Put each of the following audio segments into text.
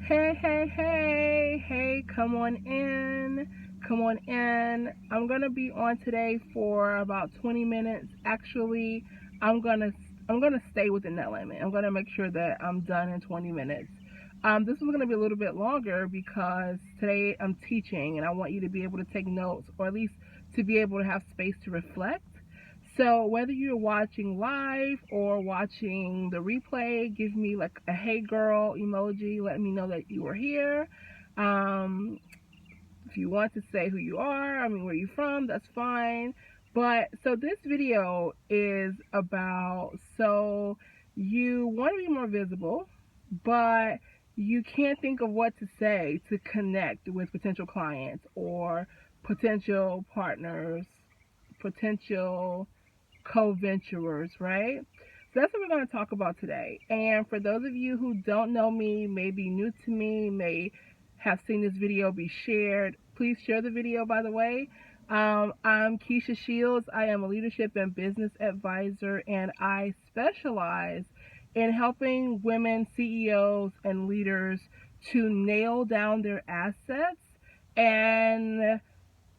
Hey, come on in. I'm going to be on today for about 20 minutes. Actually, I'm going to stay within that limit. I'm going to make sure that I'm done in 20 minutes. This is going to be a little bit longer because today I'm teaching and I want you to be able to take notes, or at least to be able to have space to reflect. So whether you're watching live or watching the replay, give me like a hey girl emoji. Let me know that you are here. If you want to say who you are, where you're from, that's fine. But so this video is about, so you want to be more visible, but you can't think of what to say to connect with potential clients or potential partners, potential co-venturers, right? So that's what we're going to talk about today. And for those of you who don't know me, may be new to me, may have seen this video be shared, please share the video, by the way. I'm Keisha Shields. I am a leadership and business advisor, and I specialize in helping women CEOs and leaders to nail down their assets and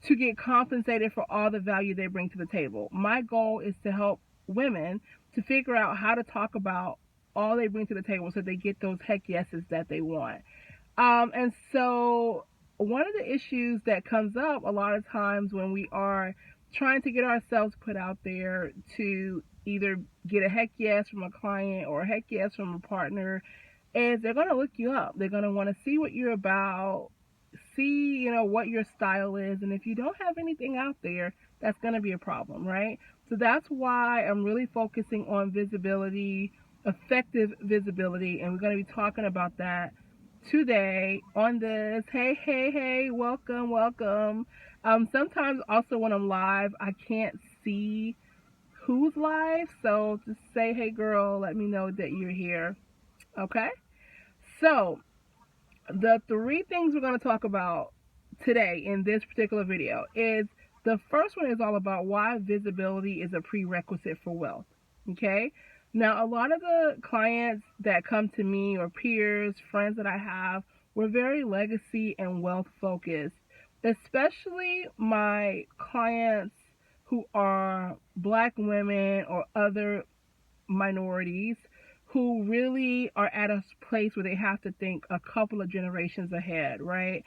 to get compensated for all the value they bring to the table. My goal is to help women to figure out how to talk about all they bring to the table so they get those heck yeses that they want. And so one of the issues that comes up a lot of times when we are trying to get ourselves put out there to either get a heck yes from a client or a heck yes from a partner is they're going to look you up. They're going to want to see what you're about, see, what your style is. And if you don't have anything out there, that's going to be a problem, right? So that's why I'm really focusing on visibility, effective visibility. And we're going to be talking about that today on this. Hey, welcome. Sometimes also when I'm live, I can't see who's live. So just say, hey girl, let me know that you're here. Okay. So the three things we're going to talk about today in this particular video is, the first one is all about why visibility is a prerequisite for wealth. Okay. Now, a lot of the clients that come to me, or peers, friends that I have, were very legacy and wealth focused, especially my clients who are Black women or other minorities who really are at a place where they have to think a couple of generations ahead, right?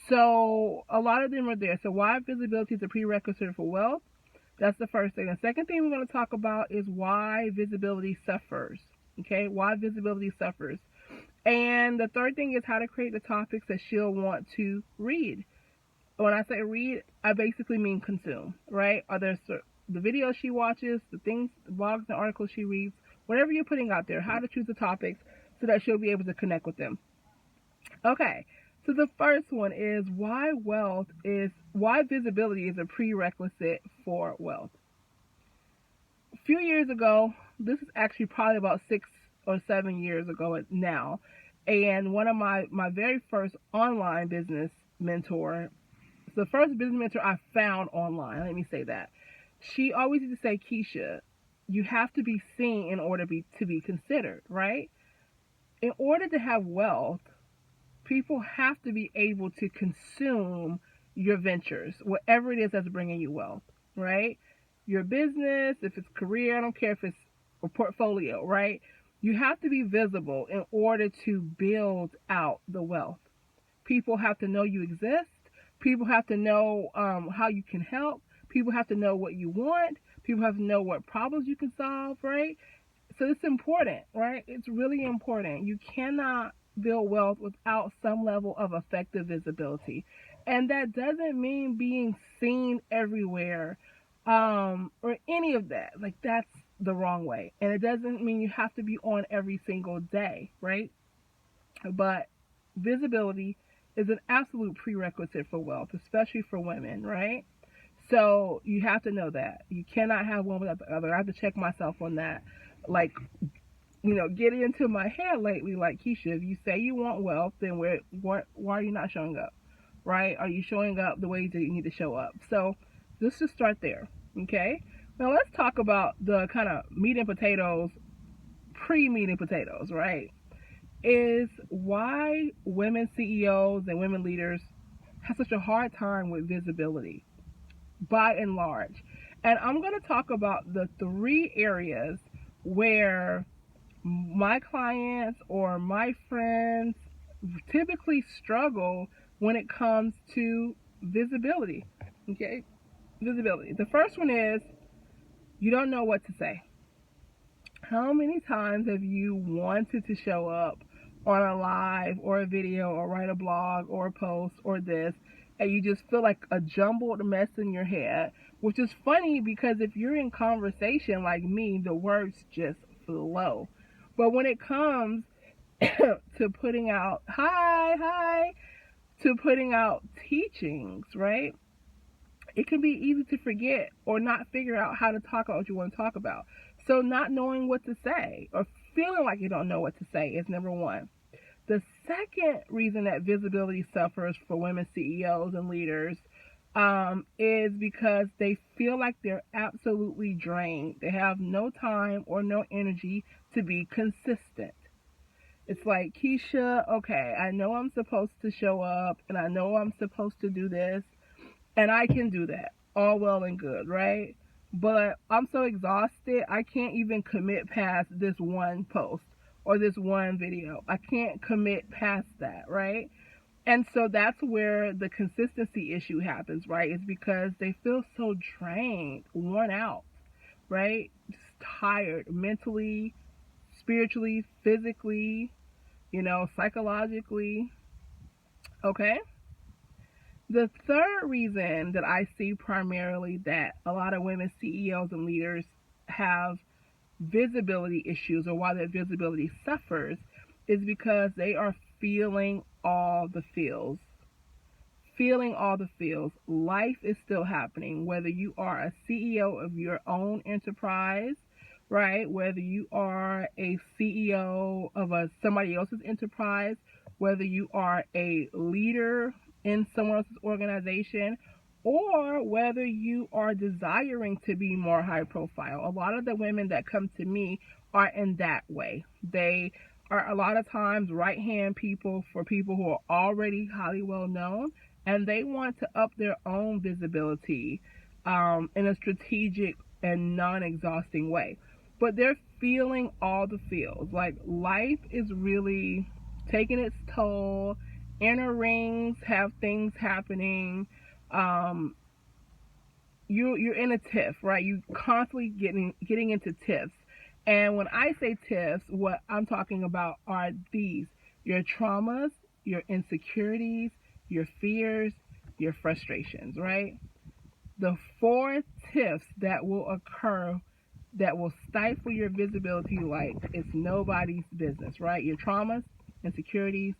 So a lot of them are there. So why visibility is a prerequisite for wealth? That's the first thing. The second thing we're going to talk about is why visibility suffers. Okay, why visibility suffers. And the third thing is how to create the topics that she'll want to read. When I say read, I basically mean consume, right? Are there the videos she watches, the things, the blogs and articles she reads, whatever you're putting out there, how to choose the topics so that she'll be able to connect with them. Okay, so the first one is why visibility is a prerequisite for wealth. A few years ago, this is actually probably about 6 or 7 years ago now, and one of my very first online business mentor, the first business mentor I found online, let me say that, she always used to say, Keisha, you have to be seen in order to be considered, right? In order to have wealth, people have to be able to consume your ventures, whatever it is that's bringing you wealth, right? Your business, if it's career, I don't care if it's a portfolio, right? You have to be visible in order to build out the wealth. People have to know you exist. People have to know how you can help. People have to know what you want. People have to know what problems you can solve, right? So it's important, right? It's really important. You cannot build wealth without some level of effective visibility. And that doesn't mean being seen everywhere or any of that. Like, that's the wrong way. And it doesn't mean you have to be on every single day, right? But visibility is an absolute prerequisite for wealth, especially for women, right? So you have to know that. You cannot have one without the other. I have to check myself on that. Like, get into my head lately, like, Keisha, if you say you want wealth, then why are you not showing up, right? Are you showing up the way that you need to show up? So let's just start there, okay? Now let's talk about the kind of meat and potatoes, pre-meat and potatoes, right? is why women CEOs and women leaders have such a hard time with visibility by and large. And I'm going to talk about the three areas where my clients or my friends typically struggle when it comes to visibility. Okay, visibility. The first one is you don't know what to say. How many times have you wanted to show up on a live or a video or write a blog or a post or this, and you just feel like a jumbled mess in your head? Which is funny because if you're in conversation like me, the words just flow. But when it comes to putting out, hi, to putting out teachings, right? It can be easy to forget or not figure out how to talk about what you want to talk about. So not knowing what to say or feeling like you don't know what to say is number one. The second reason that visibility suffers for women CEOs and leaders is because they feel like they're absolutely drained. They have no time or no energy to be consistent. It's like, Keisha, okay, I know I'm supposed to show up and I know I'm supposed to do this, and I can do that. All well and good, right? But I'm so exhausted, I can't even commit past this one post or this one video. I can't commit past that, right? And so that's where the consistency issue happens, right? It's because they feel so drained, worn out, right? Just tired mentally, spiritually, physically, psychologically. Okay? The third reason that I see primarily that a lot of women CEOs and leaders have visibility issues or why their visibility suffers is because they are feeling all the feels. Feeling all the feels. Life is still happening, whether you are a CEO of your own enterprise, right? Whether you are a CEO of somebody else's enterprise, whether you are a leader in someone else's organization, or whether you are desiring to be more high profile. A lot of the women that come to me are in that way. They are a lot of times right hand people for people who are already highly well known, and they want to up their own visibility in a strategic and non-exhausting way. But they're feeling all the feels. Like life is really taking its toll. Inner rings have things happening. You're in a tiff, right? You constantly getting into tiffs. And when I say tiffs, what I'm talking about are these: your traumas, your insecurities, your fears, your frustrations, right? The four tiffs that will occur that will stifle your visibility like it's nobody's business, right? Your traumas, insecurities,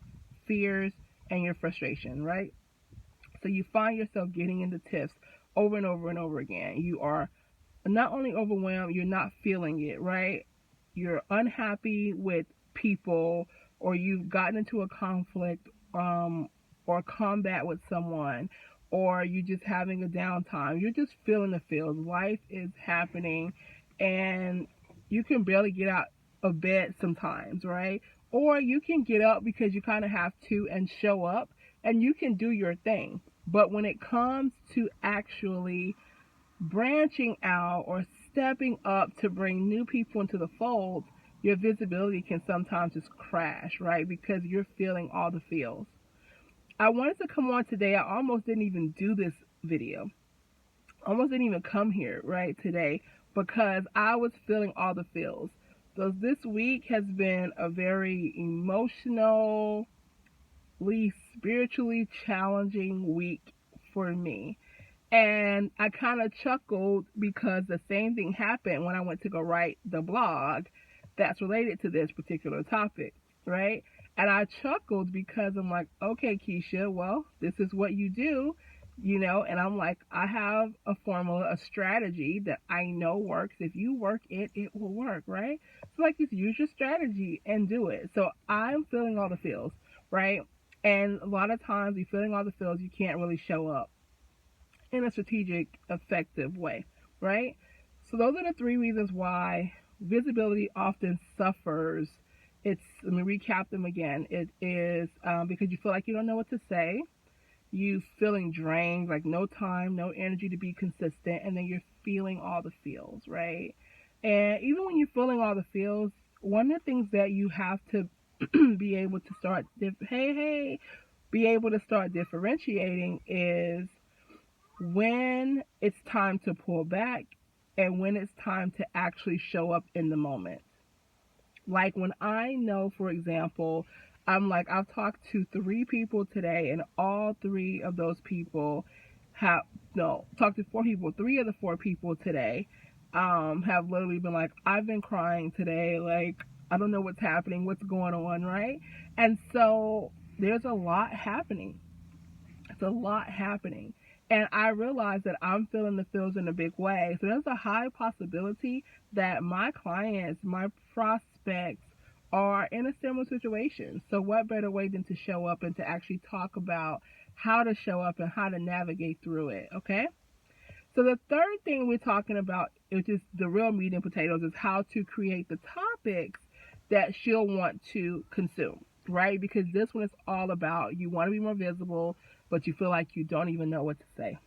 fears, and your frustration, right? So you find yourself getting into tiffs over and over and over again. You are not only overwhelmed, you're not feeling it, right? You're unhappy with people, or you've gotten into a conflict or combat with someone, or you're just having a downtime. You're just feeling the feels. Life is happening, and you can barely get out of bed sometimes, right? Or you can get up because you kind of have to and show up, and you can do your thing. But when it comes to actually branching out or stepping up to bring new people into the fold, your visibility can sometimes just crash, right? Because you're feeling all the feels. I wanted to come on today. I almost didn't even do this video. I almost didn't even come here, right, today because I was feeling all the feels. So this week has been a very emotionally, spiritually challenging week for me. And I kind of chuckled because the same thing happened when I went to go write the blog that's related to this particular topic, right? And I chuckled because I'm like, okay, Keisha, well, this is what you do, and I'm like, I have a formula, a strategy that I know works. If you work it, it will work, right? So like, just use your strategy and do it. So I'm feeling all the feels, right? And a lot of times, you're feeling all the feels, you can't really show up in a strategic, effective way, right? So those are the three reasons why visibility often suffers let me recap them again. It is because you feel like you don't know what to say, you feeling drained, like no time, no energy to be consistent, and then you're feeling all the feels, right? And even when you're feeling all the feels, one of the things that you have to be able to start, be able to start differentiating is when it's time to pull back and when it's time to actually show up in the moment. Like when I know, for example, I'm like, I've talked to 3 people today, and all 3 of those people have, no, talked to 4 people. 3 of the 4 people today have literally been like, I've been crying today. Like, I don't know what's happening, what's going on, right? And so there's a lot happening. It's a lot happening. And I realize that I'm feeling the feels in a big way. So there's a high possibility that my clients, my prospects, are in a similar situation. So what better way than to show up and to actually talk about how to show up and how to navigate through it, okay? So the third thing we're talking about, which is the real meat and potatoes, is how to create the topics that she'll want to consume, right? Because this one is all about you want to be more visible, but you feel like you don't even know what to say.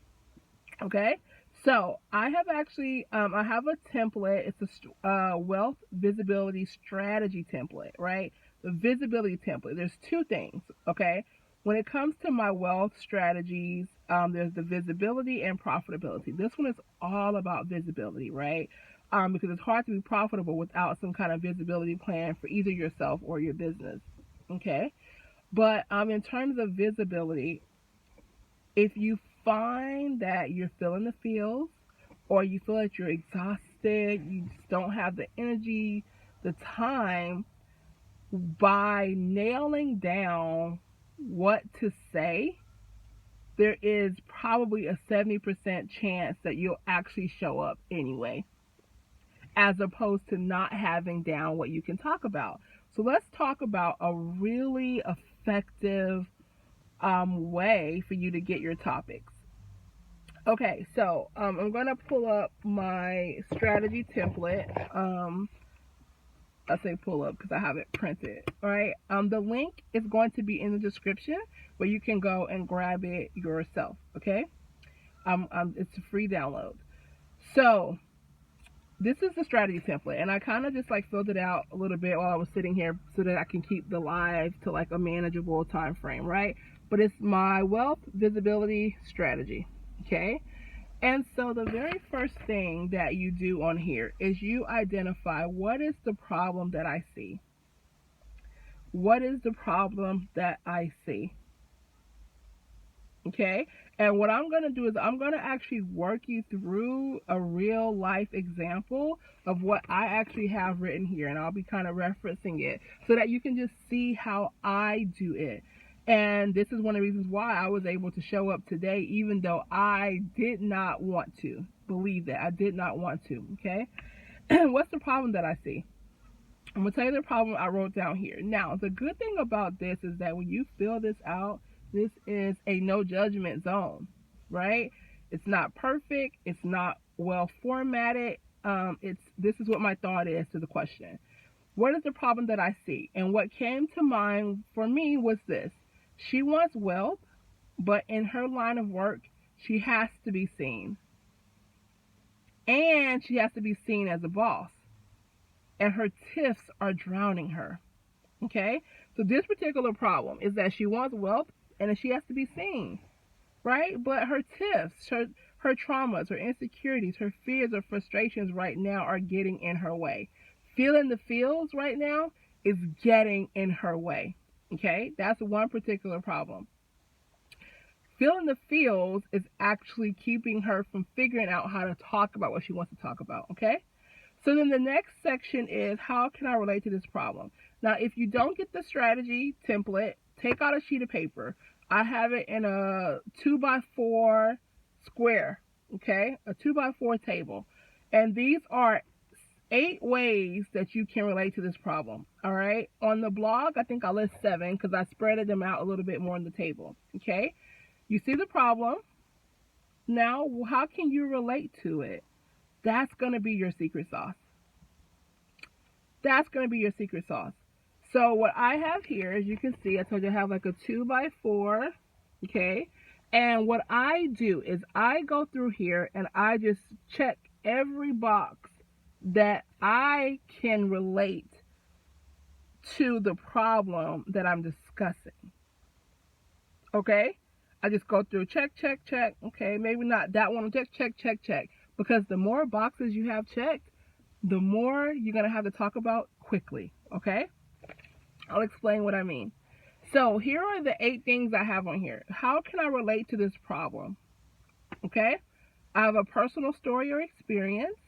Okay, so I have actually I have a template. It's a wealth visibility strategy template, right? The visibility template. There's 2 things. Okay, when it comes to my wealth strategies, there's the visibility and profitability. This one is all about visibility, right? Because it's hard to be profitable without some kind of visibility plan for either yourself or your business. Okay, but in terms of visibility, if you find that you're feeling the feels or you feel that you're exhausted, you just don't have the energy, the time, by nailing down what to say, there is probably a 70% chance that you'll actually show up anyway, as opposed to not having down what you can talk about. So let's talk about a really effective way for you to get your topics. Okay, so I'm going to pull up my strategy template. I say pull up because I have it printed. All right. The link is going to be in the description where you can go and grab it yourself. Okay. It's a free download. So this is the strategy template, and I kind of just like filled it out a little bit while I was sitting here so that I can keep the live to like a manageable time frame, right? But it's my wealth visibility strategy. Okay. And so the very first thing that you do on here is you identify what is the problem that I see. What is the problem that I see? Okay. And what I'm going to do is I'm going to actually work you through a real life example of what I actually have written here. And I'll be kind of referencing it so that you can just see how I do it. And this is one of the reasons why I was able to show up today, even though I did not want to. Believe that. I did not want to. Okay. What's the problem that I see? I'm going to tell you the problem I wrote down here. Now, the good thing about this is that when you fill this out, this is a no judgment zone, right? It's not perfect. It's not well formatted. This is what my thought is to the question. What is the problem that I see? And what came to mind for me was this. She wants wealth, but in her line of work, she has to be seen. And she has to be seen as a boss. And her tiffs are drowning her. Okay? So this particular problem is that she wants wealth and she has to be seen. Right? But her tiffs, her traumas, her insecurities, her fears or frustrations right now are getting in her way. Feeling the feels right now is getting in her way. Okay? That's one particular problem. Feeling the feels is actually keeping her from figuring out how to talk about what she wants to talk about. Okay? So then the next section is how can I relate to this problem? Now, if you don't get the strategy template, take out a sheet of paper. I have it in a 2x4 square, okay? A 2x4 table. And these are 8 ways that you can relate to this problem, all right? On the blog, I think I list 7 because I spreaded them out a little bit more on the table, okay? You see the problem. Now, how can you relate to it? That's going to be your secret sauce. That's going to be your secret sauce. So what I have here, as you can see, I told you I have like a 2x4, okay? And what I do is I go through here and I just check every box that I can relate to the problem that I'm discussing, okay? I just go through, check, check, check, okay? Maybe not that one, check, check, check, check. Because the more boxes you have checked, the more you're going to have to talk about quickly, okay? I'll explain what I mean. So here are the 8 things I have on here. How can I relate to this problem? Okay. I have a personal story or experience.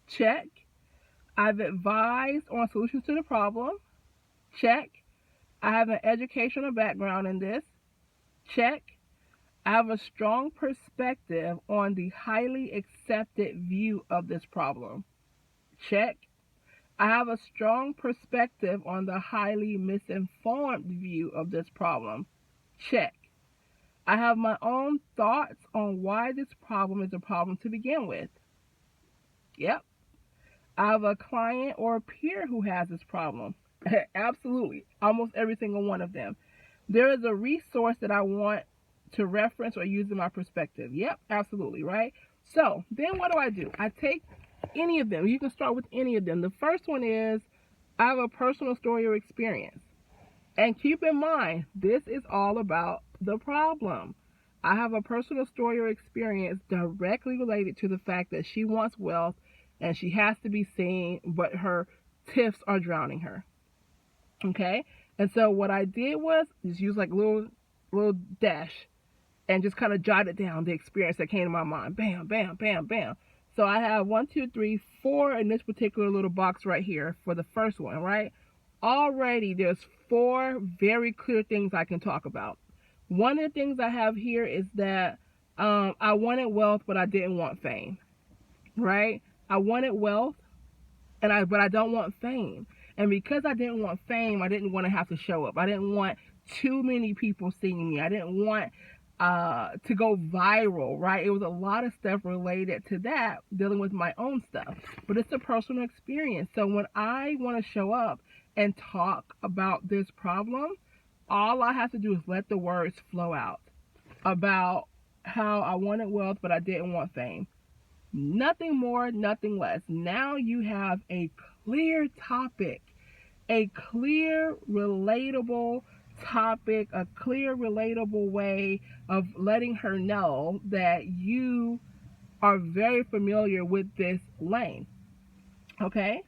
Check. I've advised on solutions to the problem. Check. I have an educational background in this. Check. I have a strong perspective on the highly accepted view of this problem. Check. I have a strong perspective on the highly misinformed view of this problem. Check. I have my own thoughts on why this problem is a problem to begin with. Yep. I have a client or a peer who has this problem. Absolutely. Almost every single one of them. There is a resource that I want to reference or use in my perspective. Yep, absolutely, right? So then what do? I take any of them. You can start with any of them. The first one is I have a personal story or experience. And keep in mind, this is all about the problem. I have a personal story or experience directly related to the fact that she wants wealth and she has to be seen, but her tiffs are drowning her. Okay? And so what I did was just use like a little dash and just kind of jotted down the experience that came to my mind. Bam, bam, bam, bam. So I have 1, 2, 3, 4 in this particular little box right here for the first one, right? Already there's 4 very clear things I can talk about. One of the things I have here is that I wanted wealth, but I didn't want fame, right? I wanted wealth, but I don't want fame. And because I didn't want fame, I didn't want to have to show up. I didn't want too many people seeing me. I didn't want to go viral, right? It was a lot of stuff related to that, dealing with my own stuff. But it's a personal experience. So when I want to show up and talk about this problem, all I have to do is let the words flow out about how I wanted wealth, but I didn't want fame. Nothing more, nothing less. Now you have a clear topic, a clear, relatable topic, a clear, relatable way of letting her know that you are very familiar with this lane. Okay?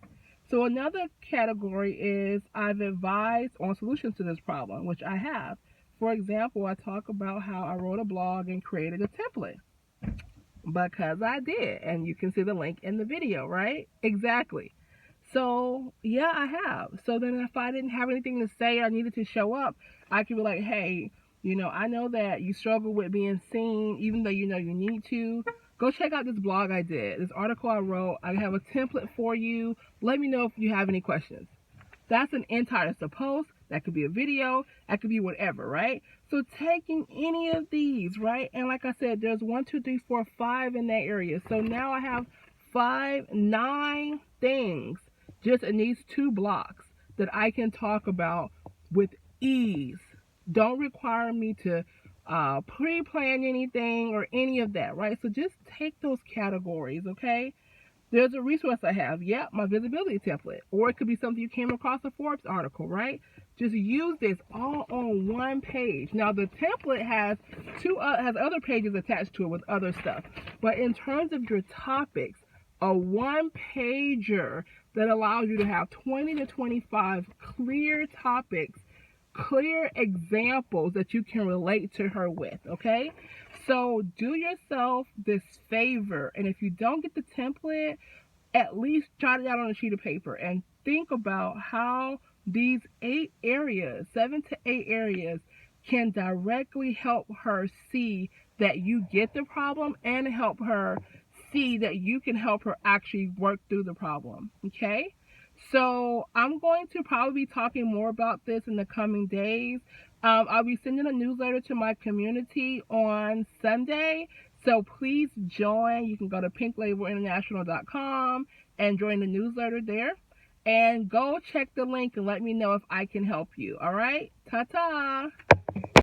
So another category is I've advised on solutions to this problem, which I have. For example, I talk about how I wrote a blog and created a template. Because I did, and you can see the link in the video, right? Exactly. So yeah, I have. So then if I didn't have anything to say, I needed to show up, I could be like, hey, I know that you struggle with being seen, even though you need to. Go check out this blog I did, this article I wrote. I have a template for you. Let me know if you have any questions. That's an entire post. That could be a video. That could be whatever, right? So taking any of these, right? And like I said, there's 1, 2, 3, 4, 5 in that area. So now I have 9 things just in these 2 blocks that I can talk about with ease. Don't require me to pre-plan anything or any of that, right? So just take those categories, okay? There's a resource I have. Yep, my visibility template. Or it could be something you came across a Forbes article, right? Just use this all on one page. Now the template has other pages attached to it with other stuff. But in terms of your topics, a one-pager that allows you to have 20 to 25 clear topics, clear examples that you can relate to her with, okay? So do yourself this favor, and if you don't get the template, at least jot it out on a sheet of paper and think about how these 8 areas, 7 to 8 areas, can directly help her see that you get the problem and help her see that you can help her actually work through the problem, okay? So I'm going to probably be talking more about this in the coming days. I'll be sending a newsletter to my community on Sunday, so please join. You can go to pinklabelinternational.com and join the newsletter there. and go check the link and let me know if I can help you. All right? Ta-ta.